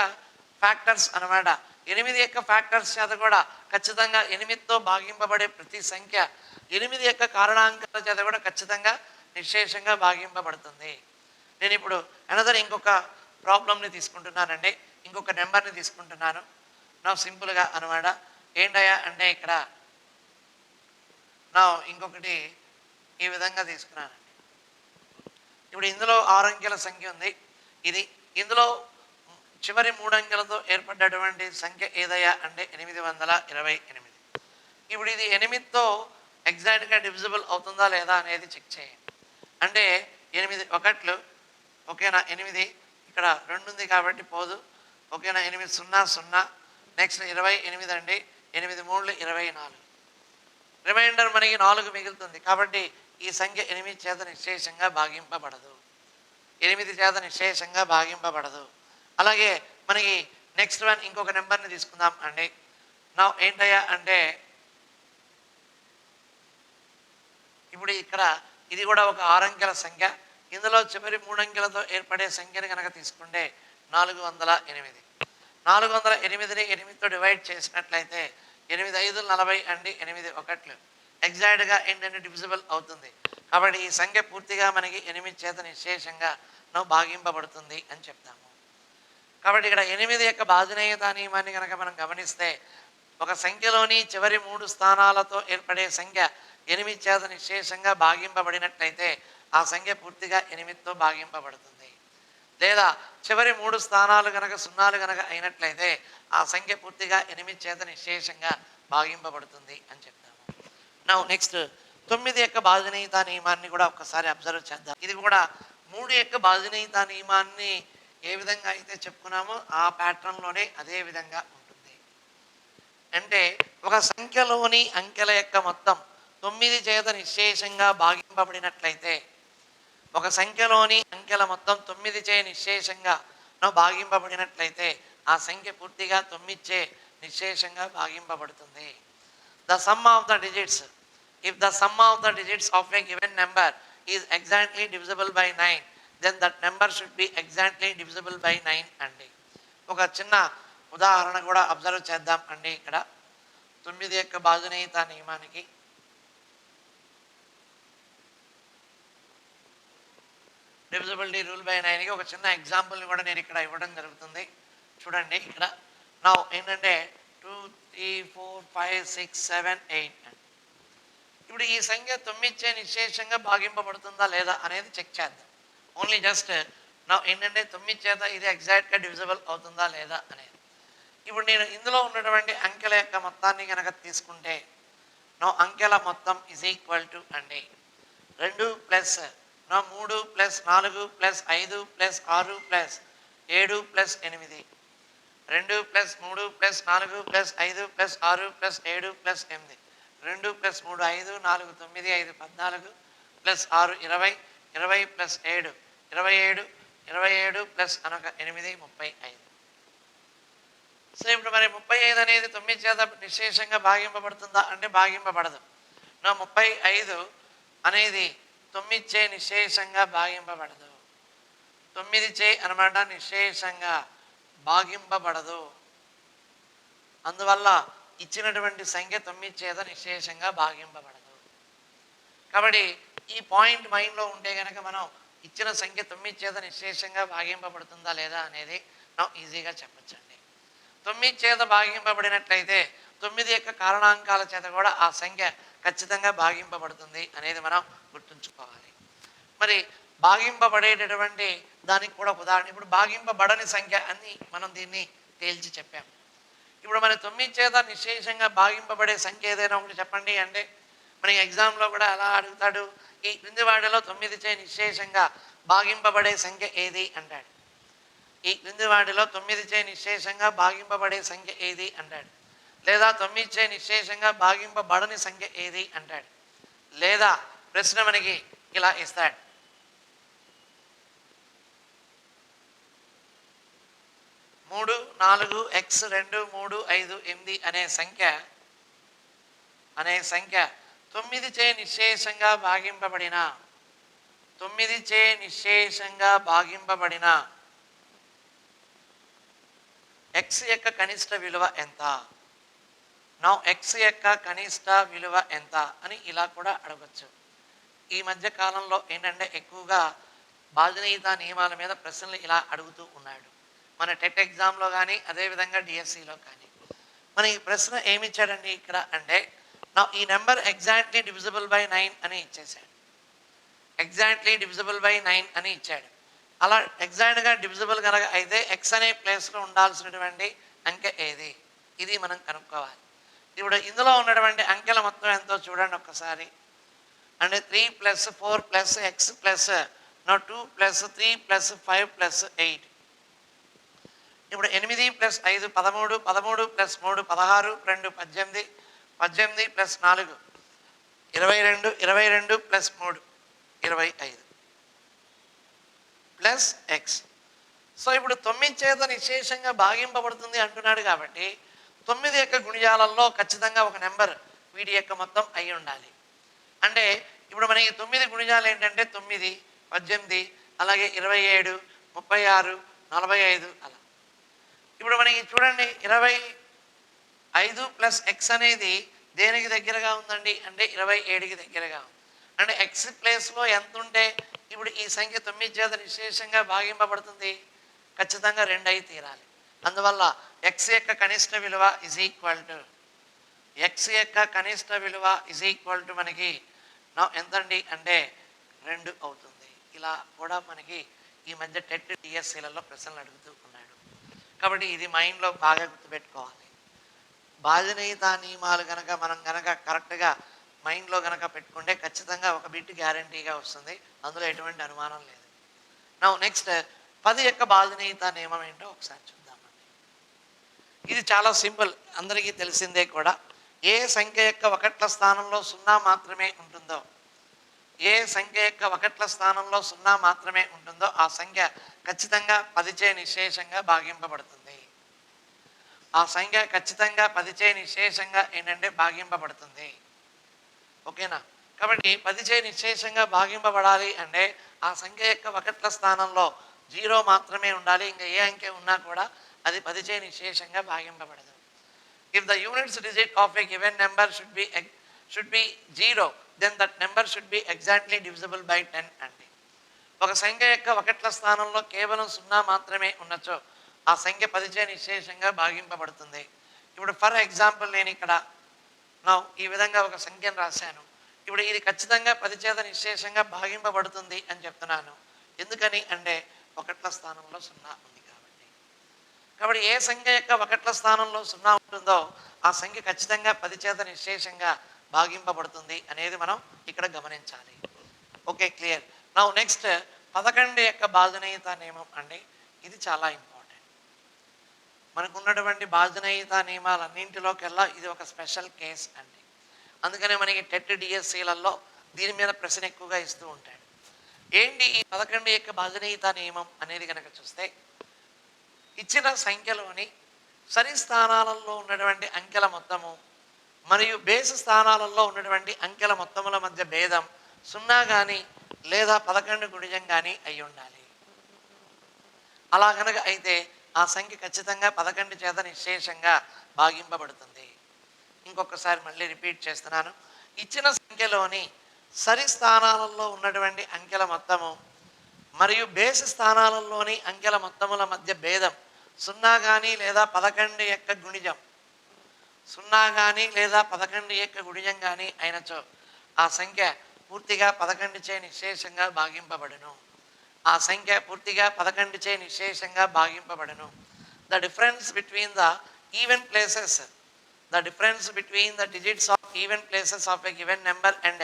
ఫ్యాక్టర్స్ అనమాట. 8 యొక్క ఫ్యాక్టర్స్ చేత కూడా ఖచ్చితంగా 8తో భాగింపబడే ప్రతి సంఖ్య 8 యొక్క కారణాంకాల చేత కూడా ఖచ్చితంగా నిశ్శేషంగా భాగింపబడుతుంది. నేను ఇప్పుడు అనదర్ ఇంకొక ప్రాబ్లమ్ని తీసుకుంటున్నానండి, ఇంకొక నెంబర్ని తీసుకుంటున్నాను. నా సింపుల్గా అనమాట ఏంటయ్యా అంటే ఇక్కడ నా ఇంకొకటి ఈ విధంగా తీసుకున్నానండి. ఇప్పుడు ఇందులో 6 అంకెల సంఖ్య ఉంది. ఇందులో చివరి 3 అంకెలతో ఏర్పడ్డటువంటి సంఖ్య ఏదయ్యా అంటే 828. ఇప్పుడు ఇది 8తో ఎగ్జాక్ట్గా డివిజిబుల్ అవుతుందా లేదా అనేది చెక్ చేయండి. అంటే 8 1లు ఓకేనా, 8 ఇక్కడ 2 ఉంది కాబట్టి పోదు ఓకేనా, 8 0 0. నెక్స్ట్ 28 అండి, 8 3 24. రిమైండర్ మనకి 4 మిగులుతుంది కాబట్టి ఈ సంఖ్య 8 చేత నిశ్శేషంగా భాగింపబడదు. 8 చేత నిశ్శేషంగా భాగింపబడదు. అలాగే మనకి నెక్స్ట్ వన్ ఇంకొక నెంబర్ని తీసుకుందాం అండి. నా ఏంటయ్యా అంటే ఇప్పుడు ఇక్కడ ఇది కూడా ఒక 6 అంకెల సంఖ్య. ఇందులో చివరి 3 అంకెలతో ఏర్పడే సంఖ్యని కనుక తీసుకుంటే 408. 408ని 8తో డివైడ్ చేసినట్లయితే 8 5 40 అండి, 8 1లు ఎగ్జాక్ట్గా ఏంటంటే డివిజిబుల్ అవుతుంది. కాబట్టి ఈ సంఖ్య పూర్తిగా మనకి 8 చేత నిశ్శేషంగా భాగింపబడుతుంది అని చెప్తాము. కాబట్టి ఇక్కడ 8 యొక్క భాజనీయత నియమాన్ని కనుక మనం గమనిస్తే ఒక సంఖ్యలోని చివరి 3 స్థానాలతో ఏర్పడే సంఖ్య 8 చేత నిశ్శేషంగా భాగింపబడినట్లయితే ఆ సంఖ్య పూర్తిగా 8తో భాగింపబడుతుంది. లేదా చివరి 3 స్థానాలు కనుక 0లు కనుక అయినట్లయితే ఆ సంఖ్య పూర్తిగా 8 చేత నిశ్శేషంగా భాగింపబడుతుంది అని చెప్తాము. నౌ నెక్స్ట్ 9 యొక్క భాజనీయత నియమాన్ని కూడా ఒకసారి అబ్జర్వ్ చేద్దాం. ఇది కూడా 3 యొక్క భాజనీయత నియమాన్ని ఏ విధంగా అయితే చెప్పుకున్నామో ఆ ప్యాటర్న్లోనే అదే విధంగా ఉంటుంది. అంటే ఒక సంఖ్యలోని అంకెల యొక్క మొత్తం 9 చేత నిశ్శేషంగా భాగింపబడినట్లయితే, ఒక సంఖ్యలోని అంకెల మొత్తం 9 చే నిశ్శేషంగా భాగింపబడినట్లయితే ఆ సంఖ్య పూర్తిగా 9 చే నిశ్శేషంగా భాగింపబడుతుంది. The sum of the digits, if the sum of the digits of a given number is exactly divisible by 9, then that number should be exactly divisible by 9 అండి. ఒక చిన్న ఉదాహరణ కూడా అబ్జర్వ్ చేద్దాం అండి. ఇక్కడ 9 యొక్క భాజనీయత నియమానికి డివిజిబిలిటీ రూల్ బై 9కి ఒక చిన్న ఎగ్జాంపుల్ని కూడా నేను ఇక్కడ ఇవ్వడం జరుగుతుంది. చూడండి, ఇక్కడ నా ఏంటంటే 2, 3, 4, 5, 6, 7, 8 అండి. ఇప్పుడు ఈ సంఖ్య 9 చే నిశ్శేషంగా భాగింపబడుతుందా లేదా అనేది చెక్ చేద్దాం. ఓన్లీ జస్ట్ నా ఏంటంటే 9 చేత ఇది ఎగ్జాక్ట్గా డివిజిబుల్ అవుతుందా లేదా అనేది. ఇప్పుడు నేను ఇందులో ఉన్నటువంటి అంకెల యొక్క మొత్తాన్ని కనుక తీసుకుంటే నా అంకెల మొత్తం ఈజ్ ఈక్వల్ టు అండి 2 plus 3 plus 4 plus 5 plus 6 plus 7 plus 8, 2 plus 3 plus 4 plus 5 plus 6 plus 7 plus 8, 2 plus 3 5, 4 9, 5 14 plus 6 20, 20 plus 7 27, 27 plus 8 35. So ఇప్పుడు మరి 35 అనేది 9 చేత నిశ్శేషంగా భాగింపబడుతుందా అంటే భాగింపబడదు. 35 అనేది 9 చే నిశ్శేషంగా భాగింపబడదు. 9 చే అనమాట నిశ్శేషంగా భాగింపబడదు. అందువల్ల ఇచ్చినటువంటి సంఖ్య 9 చేత నిశ్శేషంగా భాగింపబడదు. కాబట్టి ఈ పాయింట్ మైండ్లో ఉంటే కనుక మనం ఇచ్చిన సంఖ్య 9 చేత నిశ్శేషంగా భాగింపబడుతుందా లేదా అనేది మనం ఈజీగా చెప్పచ్చండి. 9 చేత భాగింపబడినట్లయితే 9 యొక్క కారణాంకాల చేత కూడా ఆ సంఖ్య ఖచ్చితంగా భాగింపబడుతుంది అనేది మనం గుర్తుంచుకోవాలి. మరి భాగింపబడేటటువంటి దానికి కూడా ఉదాహరణ, ఇప్పుడు భాగింపబడని సంఖ్య అని మనం దీన్ని తేల్చి చెప్పాము. ఇప్పుడు మన 9 చేత నిశ్శేషంగా భాగింపబడే సంఖ్య ఏదైనా ఒకటి చెప్పండి అంటే మన ఎగ్జామ్లో కూడా అలా అడుగుతాడు, ఈ క్రింది వాటిలో 9 చే నిశ్శేషంగా భాగింపబడే సంఖ్య ఏది అంటాడు. ఈ క్రింది వాటిలో 9 చే నిశ్శేషంగా భాగింపబడే సంఖ్య ఏది అంటాడు. లేదా 9 చే నిశ్శేషంగా భాగింపబడని సంఖ్య ఏది అంటాడు. లేదా ప్రశ్న మనకి ఇలా ఇస్తాడు, 3, 4, x 2, 3, 5, 8 అనే సంఖ్య 9 చే నిశ్శేషంగా భాగింపబడిన 9 చే నిశ్శేషంగా భాగింపబడిన x యొక్క కనిష్ట విలువ ఎంత? నా x యొక్క కనిష్ట విలువ ఎంత అని ఇలా కూడా అడగచ్చు. ఈ మధ్య కాలంలో ఏంటంటే ఎక్కువగా భాజనీయత నియమాల మీద ప్రశ్నలు ఇలా అడుగుతూ ఉన్నాడు. మన టెట్ ఎగ్జామ్లో కానీ అదేవిధంగా డిఎస్సిలో కానీ మన ఈ ప్రశ్న ఏమిచ్చాడండి ఇక్కడ అంటే నా ఈ నెంబర్ ఎగ్జాక్ట్లీ డివిజిబుల్ బై 9 అని ఇచ్చేసాడు. ఎగ్జాక్ట్లీ డివిజిబుల్ బై 9 అని ఇచ్చాడు. అలా ఎగ్జాక్ట్గా డివిజిబుల్ కనుక అయితే ఎక్స్ అనే ప్లేస్లో ఉండాల్సినటువంటి అంకె ఏది, ఇది మనం కనుక్కోవాలి. ఇప్పుడు ఇందులో ఉన్నటువంటి అంకెల మొత్తం ఎంతో చూడండి ఒక్కసారి. అంటే 3 + 4 + x ప్లస్ 2 + 3 + 5 + 8. ఇప్పుడు 8 + 5 13, 13 + 3 16, 2 18, 18 + 4 22, 22 + 3 25 ప్లస్ ఎక్స్. సో ఇప్పుడు 9 చేత నిశ్శేషంగా భాగింపబడుతుంది అంటున్నాడు కాబట్టి 9 యొక్క గుణిజాలలో ఖచ్చితంగా ఒక నెంబర్ వీడి యొక్క మొత్తం అయి ఉండాలి. అంటే ఇప్పుడు మనకి 9 గుణిజాలు ఏంటంటే 9, 18, అలాగే 27, 36, 45 అలా. ఇప్పుడు మనకి చూడండి 25 + x అనేది దేనికి దగ్గరగా ఉందండి అంటే 27కి దగ్గరగా ఉంది. అంటే ఎక్స్ ప్లేస్లో ఎంత ఉంటే ఇప్పుడు ఈ సంఖ్య 9 చేత నిశ్శేషంగా భాగింపబడుతుంది, ఖచ్చితంగా 2 అయి తీరాలి. అందువల్ల ఎక్స్ యొక్క కనిష్ట విలువ ఈజ్ ఈక్వల్ టు మనకి ఎంతండి అంటే 2 అవుతుంది. ఇలా కూడా మనకి ఈ మధ్య టెట్ డిఎస్సీలలో ప్రశ్నలు అడుగుతూ ఉన్నాడు. కాబట్టి ఇది మైండ్లో బాగా గుర్తుపెట్టుకోవాలి. భాజనీయత నియమాలు కనుక మనం కనుక కరెక్ట్గా మైండ్లో కనుక పెట్టుకుంటే ఖచ్చితంగా ఒక బిట్ గ్యారంటీగా వస్తుంది, అందులో ఎటువంటి అనుమానం లేదు. నెక్స్ట్ 10 యొక్క భాజనీయత నియమం ఏంటో ఒకసారి చూద్దామండి. ఇది చాలా సింపుల్, అందరికీ తెలిసిందే కూడా. ఏ సంఖ్య యొక్క ఒకట్ల స్థానంలో సున్నా మాత్రమే ఉంటుందో, ఏ సంఖ్య యొక్క ఒకట్ల స్థానంలో సున్నా మాత్రమే ఉంటుందో ఆ సంఖ్య ఖచ్చితంగా 10చే నిశేషంగా భాగింపబడుతుంది. ఆ సంఖ్య ఖచ్చితంగా 10చే నిశేషంగా ఏంటంటే భాగింపబడుతుంది. ఓకేనా? కాబట్టి 10చే నిశేషంగా భాగింపబడాలి అంటే ఆ సంఖ్య యొక్క ఒకట్ల స్థానంలో 0 మాత్రమే ఉండాలి. ఇంకా ఏ అంకె ఉన్నా కూడా అది 10చే నిశేషంగా భాగింపబడదు. If the units digit of a given number should be 0, then that number should be exactly divisible by 10 అండి. ఒక సంఖ్య యొక్క ఒకట్ల స్థానంలో కేవలం 0 మాత్రమే ఉన్నచో ఆ సంఖ్య 10చే నిశేషంగా భాగింపబడుతుంది. ఇప్పుడు ఫర్ ఎగ్జాంపుల్ నేను ఇక్కడ ఈ విధంగా ఒక సంఖ్యను రాశాను. ఇప్పుడు ఇది ఖచ్చితంగా 10 చేత నిశేషంగా భాగింపబడుతుంది అని చెప్తున్నాను. ఎందుకని అంటే ఒకట్ల స్థానంలో 0 ఉంది కాబట్టి. కాబట్టి ఏ సంఖ్య యొక్క ఒకట్ల స్థానంలో 0 ఉంటుందో ఆ సంఖ్య ఖచ్చితంగా 10 చేత నిశేషంగా భాగింపబడుతుంది అనేది మనం ఇక్కడ గమనించాలి. Okay, clear. నెక్స్ట్ 11 యొక్క భాజనీయత నియమం అండి. ఇది చాలా ఇంపార్టెంట్. మనకున్నటువంటి భాజనీయత నియమాలన్నింటిలోకెల్లా ఇది ఒక స్పెషల్ కేస్ అండి. అందుకనే మనకి టెట్ డిఎస్సీలలో దీని మీద ప్రశ్న ఎక్కువగా ఇస్తూ ఉంటాడు. ఏంటి ఈ 11 యొక్క భాజనీయత నియమం అనేది కనుక చూస్తే, ఇచ్చిన సంఖ్యలోని సరి స్థానాలలో ఉన్నటువంటి అంకెల మొత్తము మరియు బేసి స్థానాలలో ఉన్నటువంటి అంకెల మొత్తముల మధ్య భేదం 0 కానీ లేదా 11 గుణిజం కానీ అయి ఉండాలి. అలా కనుక అయితే ఆ సంఖ్య ఖచ్చితంగా 11 చేత నిశేషంగా భాగింపబడుతుంది. ఇంకొకసారి మళ్ళీ రిపీట్ చేస్తున్నాను. ఇచ్చిన సంఖ్యలోని సరి స్థానాలలో ఉన్నటువంటి అంకెల మొత్తము మరియు బేసి స్థానాలలోని అంకెల మొత్తముల మధ్య భేదం 0 కానీ లేదా 11 యొక్క గుణిజం 0 కానీ లేదా 11 యొక్క గుణిజం కానీ అయినచో ఆ సంఖ్య పూర్తిగా 11చే నిశేషంగా భాగింపబడును. ఆ సంఖ్య పూర్తిగా 11చే నిశేషంగా భాగింపబడును. The difference between the even places the difference between the digits of even places of a given number and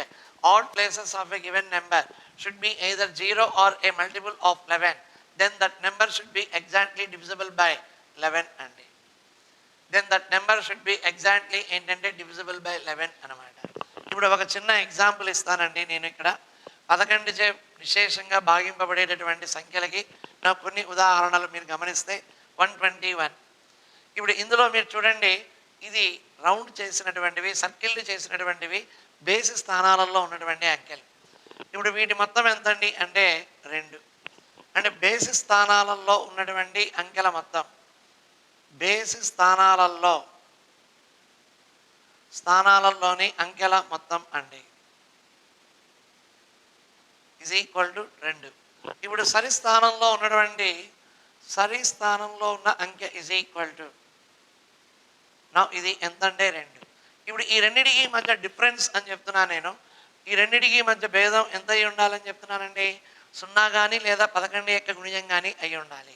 odd places of a given number should be either 0 or a multiple of 11. Then that number should be exactly divisible by 11 అండి. Then that number should be exactly intended divisible by 11 అన్నమాట. ఇప్పుడు ఒక చిన్న example ఇస్తానండి. నేను ఇక్కడ 11చే విశేషంగా భాగింపబడేటటువంటి సంఖ్యలకి నాకు కొన్ని ఉదాహరణలు మీరు గమనిస్తే 121. ఇప్పుడు ఇందులో మీరు చూడండి, ఇది రౌండ్ చేసినటువంటివి, సర్కిల్డ్ చేసినటువంటివి బేసి స్థానాలలో ఉన్నటువంటి అంకెలు. ఇప్పుడు వీటి మొత్తం ఎంతండి అంటే 2. అంటే బేసి స్థానాలలో ఉన్నటువంటి అంకెల మొత్తం, బేసి స్థానాలలోని అంకెల మొత్తం అండి ఈజ్ ఈక్వల్ టు 2. ఇప్పుడు సరి స్థానంలో ఉన్న అంకె ఈజ్ ఈక్వల్ టు ఇది ఎంతంటే 2. ఇప్పుడు ఈ రెండింటికి మధ్య డిఫరెన్స్ అని చెప్తున్నాను నేను. ఈ రెండింటికి మధ్య భేదం ఎంత అయి ఉండాలని చెప్తున్నానండి? 0 కానీ లేదా 11 యొక్క గుణిజం కానీ అయి ఉండాలి.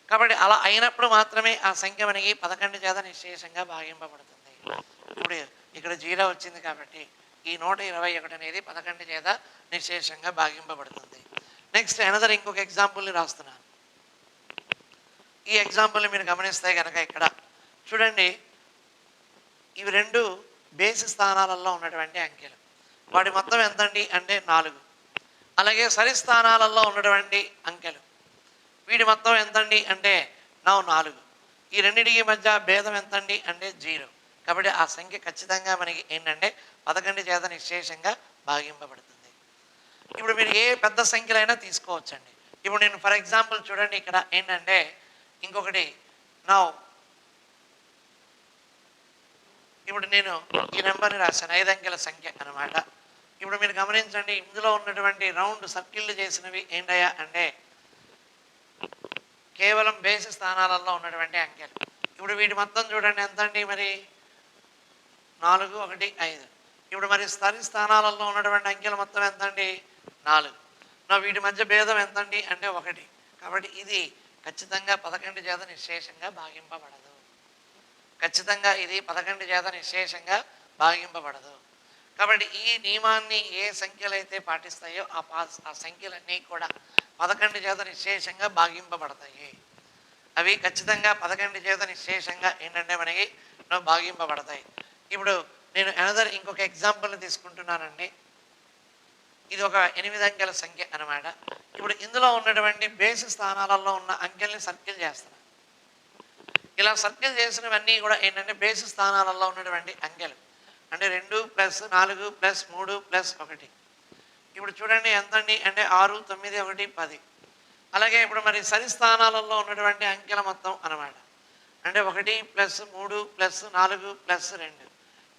కాబట్టి అలా అయినప్పుడు మాత్రమే ఆ సంఖ్య మనకి 11 చేత నిశేషంగా భాగింపబడుతుంది. ఇప్పుడు ఇక్కడ 0 వచ్చింది కాబట్టి ఈ 121 అనేది 11 చేత నిశేషంగా భాగింపబడుతుంది. నెక్స్ట్ అనదర్ ఇంకొక ఎగ్జాంపుల్ని రాస్తున్నాను. ఈ ఎగ్జాంపుల్ని మీరు గమనిస్తే కనుక ఇక్కడ చూడండి, ఇవి 2 బేసి స్థానాలలో ఉన్నటువంటి అంకెలు. వాటి మొత్తం ఎంతండి అంటే 4. అలాగే సరి స్థానాలలో ఉన్నటువంటి అంకెలు, వీటి మొత్తం ఎంతండి అంటే 4. ఈ రెండింటికి మధ్య భేదం ఎంతండి అంటే 0. కాబట్టి ఆ సంఖ్య ఖచ్చితంగా మనకి ఏంటంటే 11 చేత నిశేషంగా భాగింపబడుతుంది. ఇప్పుడు మీరు ఏ పెద్ద సంఖ్యలైనా తీసుకోవచ్చండి. ఇప్పుడు నేను ఫర్ ఎగ్జాంపుల్ చూడండి, ఇక్కడ ఏంటంటే ఇంకొకటి ఇప్పుడు నేను ఈ నెంబర్ని రాశాను, 5 అంకెల సంఖ్య అన్నమాట. ఇప్పుడు మీరు గమనించండి, ఇందులో ఉన్నటువంటి రౌండ్ సర్కిల్ చేసినవి ఏంటయ్యా అంటే కేవలం బేసి స్థానాలలో ఉన్నటువంటి అంకెలు. ఇప్పుడు వీటి మొత్తం చూడండి ఎంతండి మరి 4, 1, 5. ఇప్పుడు మరి సరి స్థానాలలో ఉన్నటువంటి అంకెలు మొత్తం ఎంతండి 4. వీటి మధ్య భేదం ఎంతండి అంటే 1. కాబట్టి ఇది ఖచ్చితంగా 11 చేత నిశేషంగా భాగింపబడదు. ఖచ్చితంగా ఇది 11 చేత నిశేషంగా భాగింపబడదు. కాబట్టి ఈ నియమాన్ని ఏ సంఖ్యలు అయితే పాటిస్తాయో ఆ సంఖ్యలన్నీ కూడా 11 చేత నిశేషంగా భాగింపబడతాయి. అవి ఖచ్చితంగా 11 చేత నిశ్శేషంగా ఏంటంటే మనకి భాగింపబడతాయి. ఇప్పుడు నేను అనదర్ ఇంకొక ఎగ్జాంపుల్ని తీసుకుంటున్నానండి. ఇది ఒక 8 అంకెల సంఖ్య అనమాట. ఇప్పుడు ఇందులో ఉన్నటువంటి బేసి స్థానాలలో ఉన్న అంకెల్ని సర్కిల్ చేస్తున్నాను. ఇలా సర్కిల్ చేసినవన్నీ కూడా ఏంటంటే బేసి స్థానాలలో ఉన్నటువంటి అంకెలు. అంటే 2 + 4 + 3 + 1. ఇప్పుడు చూడండి ఎంతండి అంటే 6, 9, 1, 10. అలాగే ఇప్పుడు మరి సరి స్థానాలలో ఉన్నటువంటి అంకెల మొత్తం అనమాట. అంటే 1 + 3 + 4 + 2.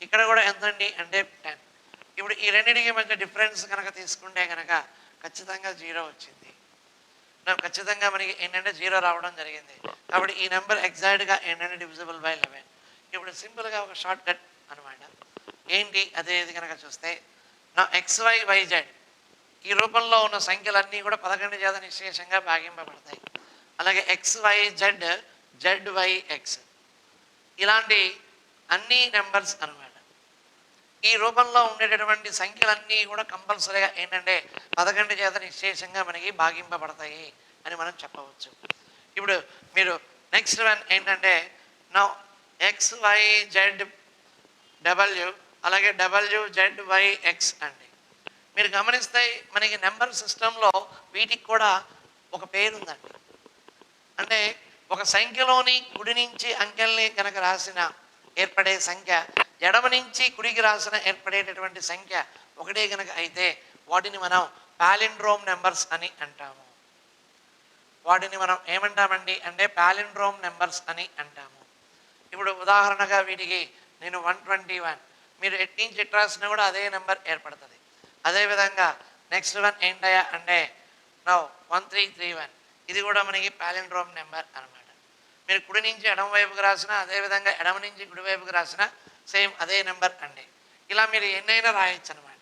ఇక్కడ కూడా ఎంతండి అంటే 10. ఇప్పుడు ఈ రెండింటికి మధ్య డిఫరెన్స్ కనుక తీసుకుంటే కనుక ఖచ్చితంగా 0 వచ్చింది. ఖచ్చితంగా మనకి ఏంటంటే 0 రావడం జరిగింది. కాబట్టి ఈ నెంబర్ ఎగ్జాక్ట్గా ఏంటంటే డివిజిబుల్ బై 11. ఇప్పుడు సింపుల్గా ఒక షార్ట్ కట్ అనమాట. ఏంటి అదేది కనుక చూస్తే నా XYYZ ఈ రూపంలో ఉన్న సంఖ్యలన్నీ కూడా 11 చేత నిశ్శేషంగా భాగింపబడతాయి. అలాగే XYZ ZYX ఇలాంటి అన్ని నెంబర్స్ అనమాట. ఈ రూపంలో ఉండేటటువంటి సంఖ్యలన్నీ కూడా కంపల్సరీగా ఏంటంటే 11 చేత నిశ్శేషంగా మనకి భాగింపబడతాయి అని మనం చెప్పవచ్చు. ఇప్పుడు మీరు నెక్స్ట్ వన్ ఏంటంటే నా XYZW అలాగే WZYX అండి. మీరు గమనిస్తే మనకి నెంబర్ సిస్టంలో వీటికి కూడా ఒక పేరు ఉందండి. అంటే ఒక సంఖ్యలోని కుడి నుంచి అంకెల్ని కనుక రాసిన ఏర్పడే సంఖ్య, ఎడమ నుంచి కుడికి రాసిన ఏర్పడేటటువంటి సంఖ్య ఒకటే కనుక అయితే వాటిని మనం పాలిండ్రోమ్ నెంబర్స్ అని అంటాము. వాటిని మనం ఏమంటామండి అంటే పాలిండ్రోమ్ నెంబర్స్ అని అంటాము. ఇప్పుడు ఉదాహరణగా వీటికి నేను 121 మీరు ఎట్ నుంచి ఎట్ రాసినా కూడా అదే నెంబర్ ఏర్పడుతుంది. అదేవిధంగా నెక్స్ట్ వన్ ఏంటయ్యా అంటే నౌ 1331 ఇది కూడా మనకి పాలిండ్రోమ్ నెంబర్ అనమాట. మీరు కుడి నుంచి ఎడమ వైపుకి రాసినా అదేవిధంగా ఎడమ నుంచి కుడి వైపుకి రాసినా సేమ్ అదే నెంబర్ అండి. ఇలా మీరు ఎన్నైనా రాయొచ్చు అనమాట.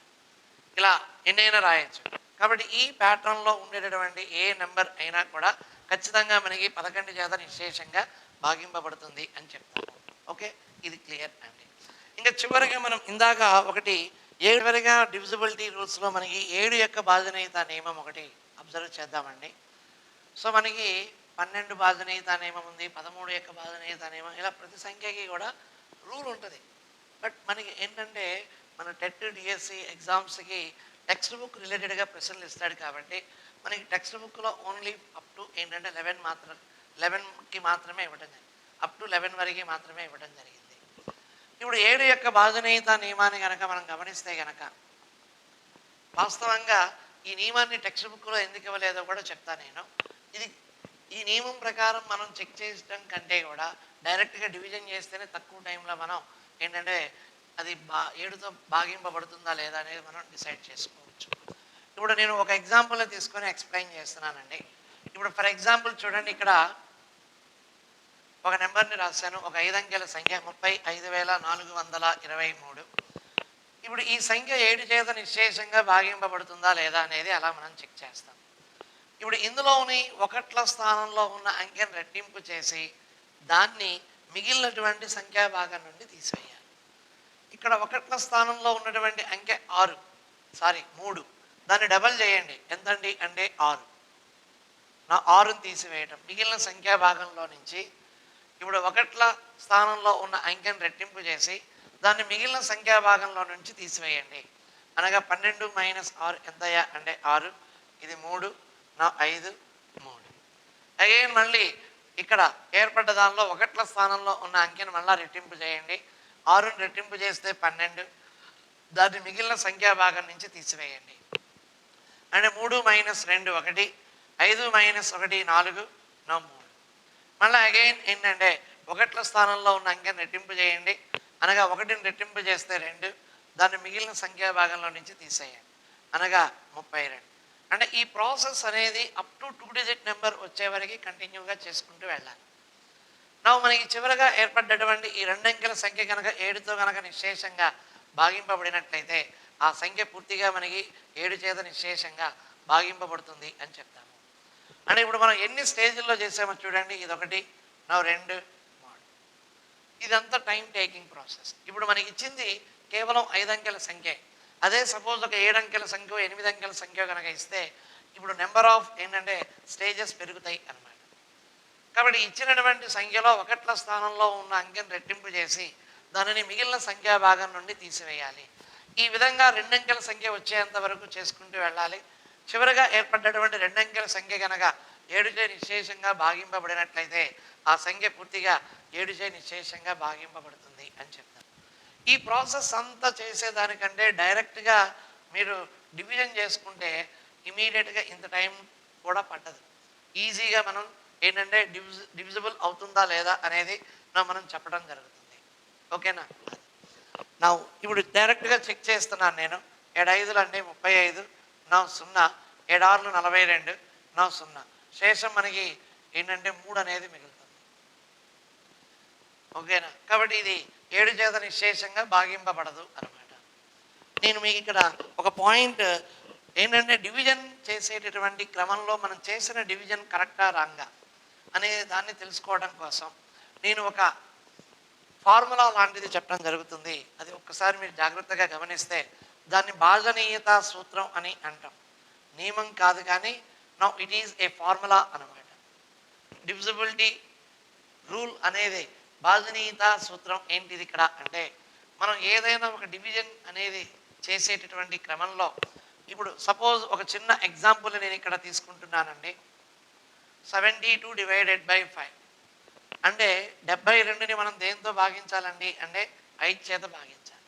ఇలా ఎన్నైనా రాయొచ్చు. కాబట్టి ఈ ప్యాటర్న్లో ఉండేటటువంటి ఏ నెంబర్ అయినా కూడా ఖచ్చితంగా మనకి 11 చేత నిశ్శేషంగా భాగింపబడుతుంది అని చెప్తాము. ఓకే, ఇది క్లియర్ అండి. ఇంకా చివరిగా మనం ఇందాక ఒకటి 7 డివిజిబిలిటీ రూల్స్లో మనకి 7 యొక్క భాజనీయత నియమం ఒకటి అబ్జర్వ్ చేద్దామండి. సో మనకి 12 భాజనీయత నియమం ఉంది, 13 యొక్క భాజనీయత నియమం, ఇలా ప్రతి సంఖ్యకి కూడా రూల్ ఉంటుంది. బట్ మనకి ఏంటంటే మన టెట్ డిఎస్సి ఎగ్జామ్స్కి టెక్స్ట్ బుక్ రిలేటెడ్గా ప్రశ్నలు ఇస్తాడు. కాబట్టి మనకి టెక్స్ట్ బుక్లో ఓన్లీ అప్ టు ఏంటంటే 11కి మాత్రమే ఇవ్వడం జరిగింది. అప్ టు 11 వరకు మాత్రమే ఇవ్వడం జరిగింది. ఇప్పుడు 7 యొక్క భాజనీయత నియమాన్ని కనుక మనం గమనిస్తే కనుక వాస్తవంగా ఈ నియమాన్ని టెక్స్ట్ బుక్లో ఎందుకు ఇవ్వలేదో కూడా చెప్తాను నేను. ఈ నియమం ప్రకారం మనం చెక్ చేయడం కంటే కూడా డైరెక్ట్గా డివిజన్ చేస్తేనే తక్కువ టైంలో మనం ఏంటంటే అది 7తో భాగింపబడుతుందా లేదా అనేది మనం డిసైడ్ చేసుకోవచ్చు. ఇప్పుడు నేను ఒక ఎగ్జాంపుల్ తీసుకొని ఎక్స్ప్లెయిన్ చేస్తున్నానండి. ఇప్పుడు ఫర్ ఎగ్జాంపుల్ చూడండి, ఇక్కడ ఒక నెంబర్ని రాశాను, ఒక 5 అంకెల సంఖ్య 35,423. ఇప్పుడు ఈ సంఖ్య 7 చేత నిశ్శేషంగా భాగింపబడుతుందా లేదా అనేది అలా మనం చెక్ చేస్తాం. ఇప్పుడు ఇందులోని ఒకట్ల స్థానంలో ఉన్న అంకెను రెట్టింపు చేసి దాన్ని మిగిలినటువంటి సంఖ్యాభాగం నుండి తీసివేయాలి. ఇక్కడ ఒకట్ల స్థానంలో ఉన్నటువంటి అంకె 3, దాన్ని డబల్ చేయండి. ఎంతండి అంటే 6. నా 6ని తీసివేయటం, మిగిలిన సంఖ్యాభాగంలో నుంచి ఇప్పుడు ఒకట్ల స్థానంలో ఉన్న అంకెను రెట్టింపు చేసి దాన్ని మిగిలిన సంఖ్యాభాగంలో నుంచి తీసివేయండి. అనగా 12 - 6 ఎంతయ్యా అంటే 6. ఇది 3, నా 5, 3. అగైన్ మళ్ళీ ఇక్కడ ఏర్పడ్డ దానిలో ఒకట్ల స్థానంలో ఉన్న అంకెను మళ్ళీ రెట్టింపు చేయండి. 6ని రెట్టింపు చేస్తే 12, దాన్ని మిగిలిన సంఖ్యాభాగం నుంచి తీసివేయండి. అంటే 3 - 2 1, 5 - 1 4, నా 3. మళ్ళీ అగైన్ ఏంటంటే ఒకట్ల స్థానంలో ఉన్న అంకెను రెట్టింపు చేయండి. అనగా 1ని రెట్టింపు చేస్తే 2, దాన్ని మిగిలిన సంఖ్యాభాగంలో నుంచి తీసేయండి. అనగా 32. అంటే ఈ ప్రాసెస్ అనేది అప్ టు 2 డిజిట్ నెంబర్ వచ్చే వరకు కంటిన్యూగా చేసుకుంటూ వెళ్ళాలి. నా మనకి చివరిగా ఏర్పడ్డటువంటి ఈ 2 అంకెల సంఖ్య కనుక 7తో కనుక నిశ్శేషంగా భాగింపబడినట్లయితే ఆ సంఖ్య పూర్తిగా మనకి 7 చేత నిశ్శేషంగా భాగింపబడుతుంది అని చెప్తాము. అంటే ఇప్పుడు మనం ఎన్ని స్టేజ్ల్లో చేసామో చూడండి. ఇదొకటి, నా 2, 3. ఇదంతా టైం టేకింగ్ ప్రాసెస్. ఇప్పుడు మనకి ఇచ్చింది కేవలం 5 అంకెల సంఖ్య. అదే సపోజ్ ఒక 7 అంకెల సంఖ్య 8 అంకెల సంఖ్య కనుక ఇస్తే ఇప్పుడు నెంబర్ ఆఫ్ ఏంటంటే స్టేజెస్ పెరుగుతాయి అన్నమాట. కాబట్టి ఇచ్చినటువంటి సంఖ్యలో ఒకట్ల స్థానంలో ఉన్న అంకెను రెట్టింపు చేసి దానిని మిగిలిన సంఖ్యా భాగం నుండి తీసివేయాలి. ఈ విధంగా రెండంకెల సంఖ్య వచ్చేంత వరకు చేసుకుంటూ వెళ్ళాలి. చివరిగా ఏర్పడ్డటువంటి రెండంకెల సంఖ్య కనుక 7చే నిశ్శేషంగా భాగింపబడినట్లయితే ఆ సంఖ్య పూర్తిగా 7చే నిశ్శేషంగా భాగింపబడుతుంది అని చెప్తారు. ఈ ప్రాసెస్ అంతా చేసేదానికంటే డైరెక్ట్గా మీరు డివిజన్ చేసుకుంటే ఇమీడియట్గా ఇంత టైం కూడా పట్టదు. ఈజీగా మనం ఏంటంటే డివిజిబుల్ అవుతుందా లేదా అనేది మనం చెప్పడం జరుగుతుంది. ఓకేనా? నా ఇప్పుడు డైరెక్ట్గా చెక్ చేస్తున్నాను నేను. 7×5 అంటే 35, నా 0, 7×6 42, నా 0. శేషం మనకి ఏంటంటే 3 అనేది మిగులుతుంది. ఓకేనా? కాబట్టి ఇది 7 చేత నిశ్శేషంగా భాగింపబడదు అనమాట. నేను మీకు ఇక్కడ ఒక పాయింట్ ఏంటంటే డివిజన్ చేసేటటువంటి క్రమంలో మనం చేసిన డివిజన్ కరెక్టా రాంగా అనే దాన్ని తెలుసుకోవడం కోసం నేను ఒక ఫార్ములా లాంటిది చెప్పడం జరుగుతుంది. అది ఒక్కసారి మీరు జాగ్రత్తగా గమనిస్తే దాన్ని భాజనీయతా సూత్రం అని అంటాం. నియమం కాదు, కానీ now it is a formula అనమాట. డివిజిబిలిటీ రూల్ అనేది భాజనీయతా సూత్రం ఏంటిది ఇక్కడ అంటే, మనం ఏదైనా ఒక డివిజన్ అనేది చేసేటటువంటి క్రమంలో ఇప్పుడు సపోజ్ ఒక చిన్న ఎగ్జాంపుల్ నేను ఇక్కడ తీసుకుంటున్నానండి. 72 డివైడెడ్ బై 5 అంటే 72ని మనం దేంతో భాగించాలండి అంటే 5 చేత భాగించాలి.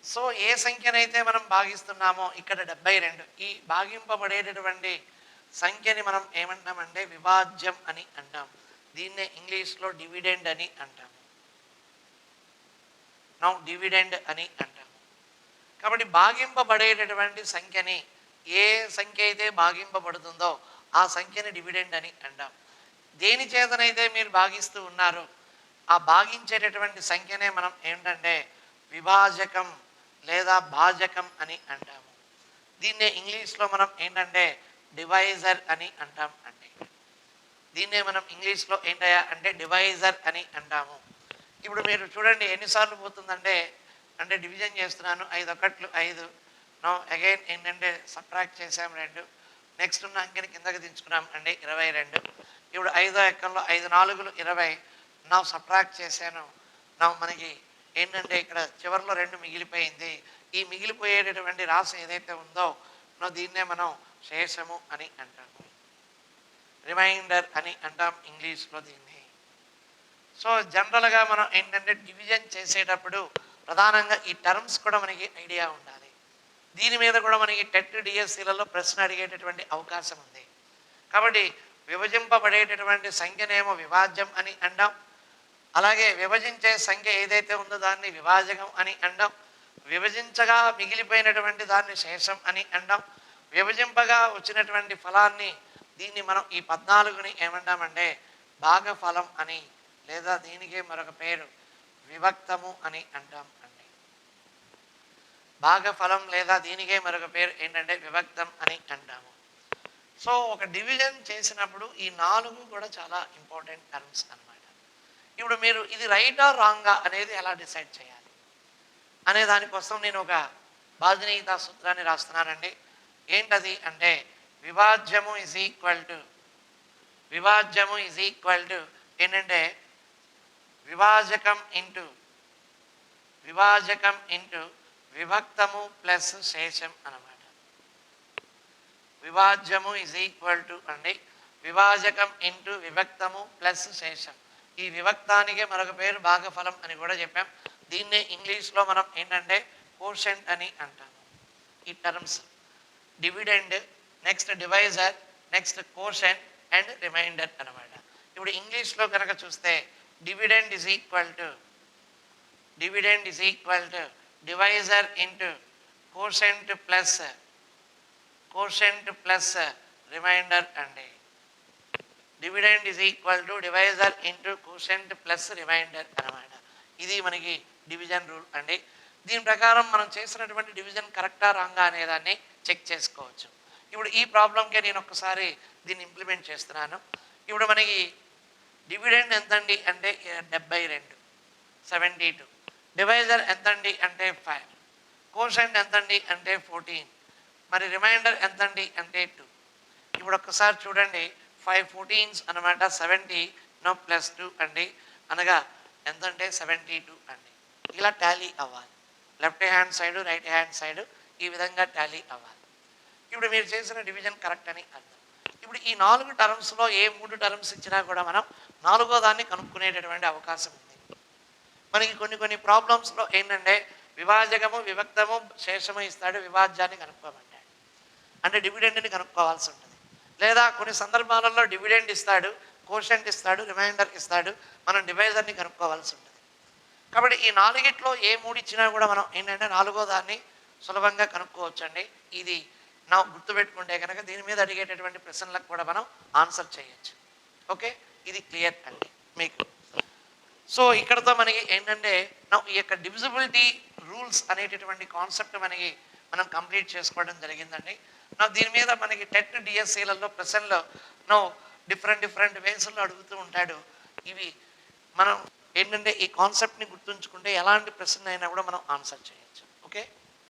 సో ఏ సంఖ్యనైతే మనం భాగిస్తున్నామో ఇక్కడ 72, ఈ భాగింపబడేటటువంటి సంఖ్యని మనం ఏమంటామంటే విభాజ్యం అని అంటాం. దీన్నే ఇంగ్లీష్లో డివిడెండ్ అని అంటాము. నౌ డివిడెండ్ అని అంటాము. కాబట్టి భాగింపబడేటటువంటి సంఖ్యని ఏ సంఖ్య అయితే భాగింపబడుతుందో ఆ సంఖ్యని డివిడెండ్ అని అంటాం. దేని చేతనైతే మీరు భాగిస్తూ ఉన్నారో ఆ భాగించేటటువంటి సంఖ్యనే మనం ఏంటంటే విభాజకం లేదా భాజకం అని అంటాము. దీన్నే ఇంగ్లీష్లో మనం ఏంటంటే డివైజర్ అని అంటాం అండి. దీన్నే మనం ఇంగ్లీష్లో ఏంటయ్యా అంటే డివైజర్ అని అంటాము. ఇప్పుడు మీరు చూడండి ఎన్నిసార్లు పోతుందంటే అంటే డివిజన్ చేస్తున్నాను, 5 ఒకట్లు 5, నో అగైన్ ఏంటంటే సబ్ట్రాక్ట్ చేసాం 2, నెక్స్ట్ ఉన్న అంకెని కిందకి దించుకున్నాం అండి 22. ఇప్పుడు 5వ ఎక్కంలో 5 4లు 20, నా సబ్ట్రాక్ట్ చేశాను. నా మనకి ఏంటంటే ఇక్కడ చివరిలో 2 మిగిలిపోయింది. ఈ మిగిలిపోయేటటువంటి రాశి ఏదైతే ఉందో దీన్నే మనం శేషము అని అంటాము, రిమైండర్ అని అంటాం ఇంగ్లీష్లో దీన్ని. సో జనరల్గా మనం ఏంటంటే డివిజన్ చేసేటప్పుడు ప్రధానంగా ఈ టర్మ్స్ కూడా మనకి ఐడియా ఉండాలి. దీని మీద కూడా మనకి టెట్ డిఎస్సీలలో ప్రశ్న అడిగేటటువంటి అవకాశం ఉంది. కాబట్టి విభజింపబడేటటువంటి సంఖ్యనేమో విభాజ్యం అని అంటాం, అలాగే విభజించే సంఖ్య ఏదైతే ఉందో దాన్ని విభాజకం అని అంటాం, విభజించగా మిగిలిపోయినటువంటి దాన్ని శేషం అని అంటాం, విభజింపగా వచ్చినటువంటి ఫలాన్ని దీన్ని మనం ఈ 14ని ఏమంటామంటే భాగఫలం అని, లేదా దీనికే మరొక పేరు విభక్తము అని అంటాం అండి. భాగఫలం లేదా దీనికే మరొక పేరు ఏంటంటే విభక్తం అని అంటాము. సో ఒక డివిజన్ చేసినప్పుడు ఈ 4 కూడా చాలా ఇంపార్టెంట్ టర్మ్స్ అనమాట. ఇప్పుడు మీరు ఇది రైటా రాంగా అనేది ఎలా డిసైడ్ చేయాలి అనే దానికోసం నేను ఒక భాజనీయతా సూత్రాన్ని రాస్తున్నానండి. ఏంటది అంటే విభాజ్యము ఈజ్ ఈక్వల్ టు ఏంటంటే విభాజకం ఇంటూ విభక్తము ప్లస్ శేషం అన్నమాట. విభాజ్యము ఈజ్ ఈక్వల్ టు అండి విభాజకం ఇంటూ విభక్తము ప్లస్ శేషం. ఈ విభక్తానికి మరొక పేరు భాగఫలం అని కూడా చెప్పాం. దీన్నే ఇంగ్లీష్లో మనం ఏంటంటే కోషెంట్ అని అంటాము. ఈ terms dividend, next divisor, next quotient and remainder అనమాట. ఇప్పుడు ఇంగ్లీష్లో కనుక చూస్తే dividend is equal to divisor into quotient plus remainder అండి. Dividend is equal to divisor into quotient plus remainder అనమాట. ఇది మనకి డివిజన్ రూల్ అండి. దీని ప్రకారం మనం చేసినటువంటి డివిజన్ కరెక్టా రాంగా అనేదాన్ని చెక్ చేసుకోవచ్చు. ఇప్పుడు ఈ ప్రాబ్లంకే నేను ఒక్కసారి దీన్ని ఇంప్లిమెంట్ చేస్తున్నాను. ఇప్పుడు మనకి డివిడెండ్ ఎంతండి అంటే 72, 72. డివైజర్ ఎంతండి అంటే 5. కోషెంట్ ఎంతండి అంటే 14. మరి రిమైండర్ ఎంతండి అంటే 2. ఇప్పుడు ఒక్కసారి చూడండి, 5 14s అనమాట 70 +2 అండి, అనగా ఎంతంటే 72 అండి. ఇలా టాలీ అవ్వాలి. Left hand side right hand side ఈ విధంగా టాలీ అవ్వాలి. ఇప్పుడు మీరు చేసిన డివిజన్ కరెక్ట్ అని అర్థం. ఇప్పుడు ఈ 4 టర్మ్స్లో ఏ 3 టర్మ్స్ ఇచ్చినా కూడా మనం 4వ దాన్ని కనుక్కునేటటువంటి అవకాశం ఉంది. మనకి కొన్ని ప్రాబ్లమ్స్లో ఏంటంటే విభాజకము విభక్తము శేషము ఇస్తాడు, విభాజ్యాన్ని కనుక్కోమంటాడు, అంటే డివిడెండ్ని కనుక్కోవాల్సి ఉంటుంది. లేదా కొన్ని సందర్భాలలో డివిడెండ్ ఇస్తాడు, కోషెంట్ ఇస్తాడు, రిమైండర్ ఇస్తాడు, మనం డివైజర్ని కనుక్కోవాల్సి ఉంటుంది. కాబట్టి ఈ 4గిట్లో ఏ 3 ఇచ్చినా కూడా మనం ఏంటంటే 4వ దాన్ని సులభంగా కనుక్కోవచ్చండి. ఇది నా గుర్తుపెట్టుకుంటే కనుక దీని మీద అడిగేటటువంటి ప్రశ్నలకు కూడా మనం ఆన్సర్ చేయొచ్చు. ఓకే, ఇది క్లియర్ అండి మీకు. సో ఇక్కడతో మనకి ఏంటంటే ఈ యొక్క డివిజిబిలిటీ రూల్స్ అనేటటువంటి కాన్సెప్ట్ మనం కంప్లీట్ చేసుకోవడం జరిగిందండి. దీని మీద మనకి టెట్ డిఎస్సీలలో ప్రశ్నలో డిఫరెంట్ వేస్లో అడుగుతూ ఉంటాడు. ఇవి మనం ఏంటంటే ఈ కాన్సెప్ట్ని గుర్తుంచుకుంటే ఎలాంటి ప్రశ్న అయినా కూడా మనం ఆన్సర్ చేయొచ్చు. ఓకే.